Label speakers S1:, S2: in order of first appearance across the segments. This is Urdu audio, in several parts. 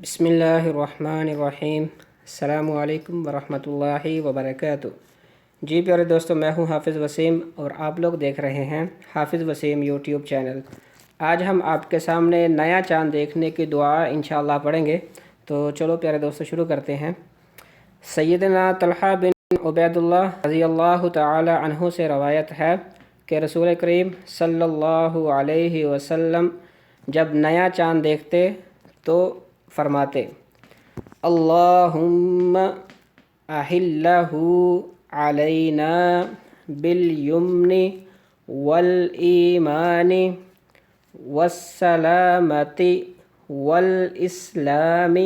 S1: بسم اللہ الرحمن الرحیم۔ السلام علیکم ورحمۃ اللہ وبرکاتہ۔ جی پیارے دوستو، میں ہوں حافظ وسیم اور آپ لوگ دیکھ رہے ہیں حافظ وسیم یوٹیوب چینل۔ آج ہم آپ کے سامنے نیا چاند دیکھنے کی دعا انشاءاللہ پڑھیں گے، تو چلو پیارے دوستو شروع کرتے ہیں۔ سیدنا طلحہ بن عبید اللہ رضی اللہ تعالی عنہ سے روایت ہے کہ رسول کریم صلی اللہ علیہ وسلم جب نیا چاند دیکھتے تو فرماتے: اللہم احلہ علینا بالیمن والایمان والسلامت والاسلام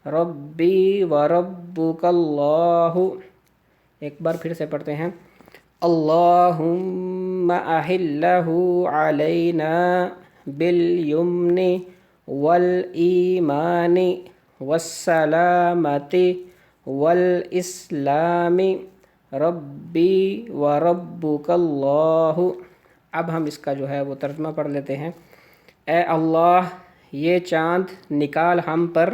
S1: ربی وربک اللہ۔ ایک بار پھر سے پڑھتے ہیں: اللہم احلہ علینا بالیمن والایمان والسلامت والاسلام ربی وربک اللہ۔ اب ہم اس کا جو ہے وہ ترجمہ پڑھ لیتے ہیں۔ اے اللہ، یہ چاند نکال ہم پر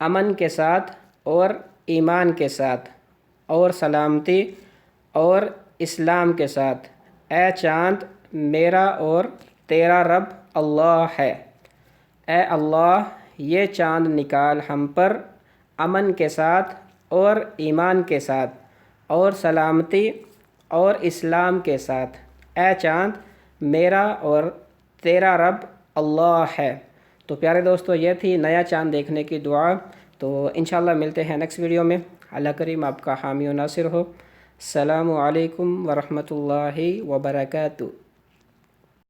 S1: امن کے ساتھ اور ایمان کے ساتھ اور سلامتی اور اسلام کے ساتھ۔ اے چاند، میرا اور تیرا رب اللہ ہے۔ اے اللہ، یہ چاند نکال ہم پر امن کے ساتھ اور ایمان کے ساتھ اور سلامتی اور اسلام کے ساتھ۔ اے چاند، میرا اور تیرا رب اللہ ہے۔ تو پیارے دوستو، یہ تھی نیا چاند دیکھنے کی دعا۔ تو انشاءاللہ ملتے ہیں نیکسٹ ویڈیو میں۔ اللہ کریم آپ کا حامی و ناصر ہو۔ السلام علیکم ورحمۃ اللہ وبرکاتہ۔